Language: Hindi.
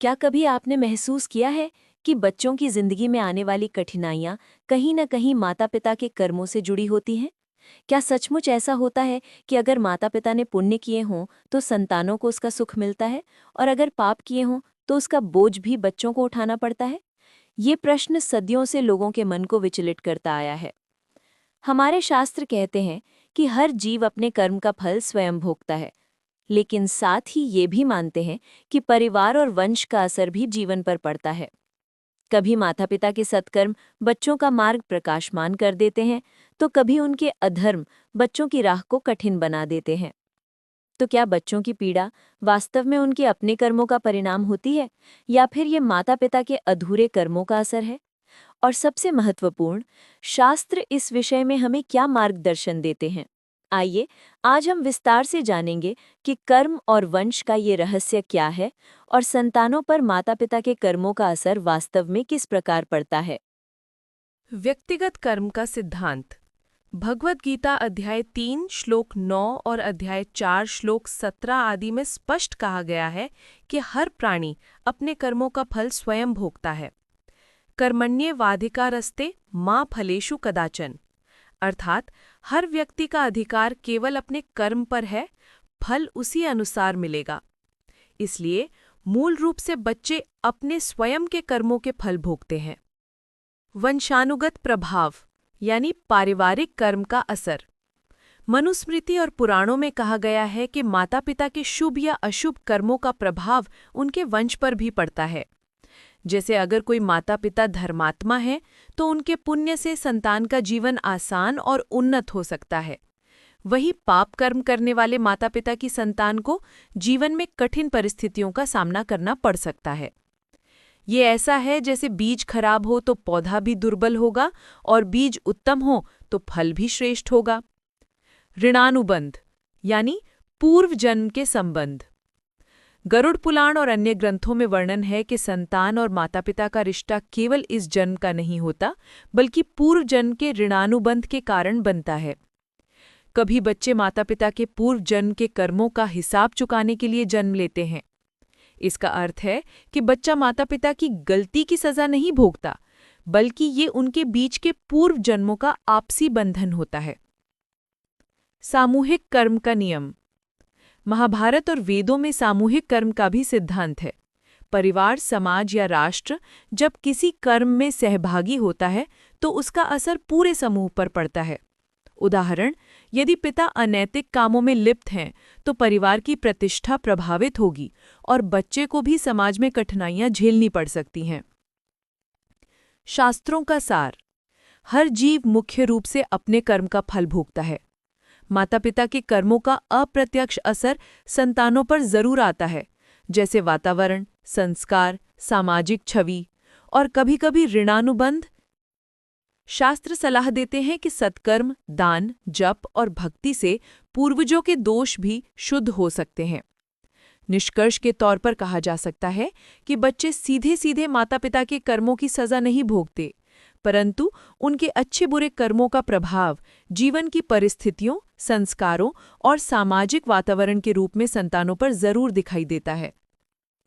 क्या कभी आपने महसूस किया है कि बच्चों की जिंदगी में आने वाली कठिनाइयां कहीं न कहीं माता-पिता के कर्मों से जुड़ी होती हैं? क्या सचमुच ऐसा होता है कि अगर माता-पिता ने पुण्य किए हों तो संतानों को उसका सुख मिलता है और अगर पाप किए हों तो उसका बोझ भी बच्चों को उठाना पड़ता है? ये प्रश्न सदियों से लोगों के मन को विचलित करता आया है। हमारे शास्त्र कहते हैं कि हर जीव अपने कर्म का फल स्वयं भोगता है, लेकिन साथ ही ये भी मानते हैं कि परिवार और वंश का असर भी जीवन पर पड़ता है। कभी माता पिता के सत्कर्म बच्चों का मार्ग प्रकाशमान कर देते हैं, तो कभी उनके अधर्म बच्चों की राह को कठिन बना देते हैं। तो क्या बच्चों की पीड़ा वास्तव में उनके अपने कर्मों का परिणाम होती है, या फिर ये माता पिता के अधूरे कर्मों का असर है? और सबसे महत्वपूर्ण, शास्त्र इस विषय में हमें क्या मार्गदर्शन देते हैं? आइए आज हम विस्तार से जानेंगे कि कर्म और वंश का ये रहस्य क्या है और संतानों पर माता-पिता के कर्मों का असर वास्तव में किस प्रकार पड़ता है। व्यक्तिगत कर्म का सिद्धांत। भगवद गीता अध्याय 3 श्लोक 9 और अध्याय 4 श्लोक 17 आदि में स्पष्ट कहा गया है कि हर प्राणी अपने कर्मों का फल स्वयं भोगता है। कर्मण्येवाधिकारस्ते मां फलेषु कदाचन, अर्थात हर व्यक्ति का अधिकार केवल अपने कर्म पर है, फल उसी अनुसार मिलेगा। इसलिए मूल रूप से बच्चे अपने स्वयं के कर्मों के फल भोगते हैं। वंशानुगत प्रभाव यानी पारिवारिक कर्म का असर। मनुस्मृति और पुराणों में कहा गया है कि माता पिता के शुभ या अशुभ कर्मों का प्रभाव उनके वंश पर भी पड़ता है। जैसे अगर कोई माता पिता धर्मात्मा है तो उनके पुण्य से संतान का जीवन आसान और उन्नत हो सकता है। वही पाप कर्म करने वाले माता पिता की संतान को जीवन में कठिन परिस्थितियों का सामना करना पड़ सकता है। ये ऐसा है जैसे बीज खराब हो तो पौधा भी दुर्बल होगा और बीज उत्तम हो तो फल भी श्रेष्ठ होगा। ऋणानुबंध यानी पूर्व जन्म के संबंध। गरुड़ पुराण और अन्य ग्रंथों में वर्णन है कि संतान और माता पिता का रिश्ता केवल इस जन्म का नहीं होता, बल्कि पूर्व जन्म के ऋणानुबंध के कारण बनता है। कभी बच्चे माता पिता के पूर्व जन्म के कर्मों का हिसाब चुकाने के लिए जन्म लेते हैं। इसका अर्थ है कि बच्चा माता पिता की गलती की सजा नहीं भोगता, बल्कि ये उनके बीच के पूर्व जन्मों का आपसी बंधन होता है। सामूहिक कर्म का नियम। महाभारत और वेदों में सामूहिक कर्म का भी सिद्धांत है। परिवार, समाज या राष्ट्र जब किसी कर्म में सहभागी होता है तो उसका असर पूरे समूह पर पड़ता है। उदाहरण, यदि पिता अनैतिक कामों में लिप्त हैं तो परिवार की प्रतिष्ठा प्रभावित होगी और बच्चे को भी समाज में कठिनाइयां झेलनी पड़ सकती हैं। शास्त्रों का सार। हर जीव मुख्य रूप से अपने कर्म का फल भोगता है। माता पिता के कर्मों का अप्रत्यक्ष असर संतानों पर जरूर आता है, जैसे वातावरण, संस्कार, सामाजिक छवि और कभी-कभी ऋणानुबंध। शास्त्र सलाह देते हैं कि सत्कर्म, दान, जप और भक्ति से पूर्वजों के दोष भी शुद्ध हो सकते हैं। निष्कर्ष के तौर पर कहा जा सकता है कि बच्चे सीधे सीधे माता पिता के कर्मों की सजा नहीं भोगते, परंतु उनके अच्छे बुरे कर्मों का प्रभाव जीवन की परिस्थितियों, संस्कारों और सामाजिक वातावरण के रूप में संतानों पर जरूर दिखाई देता है।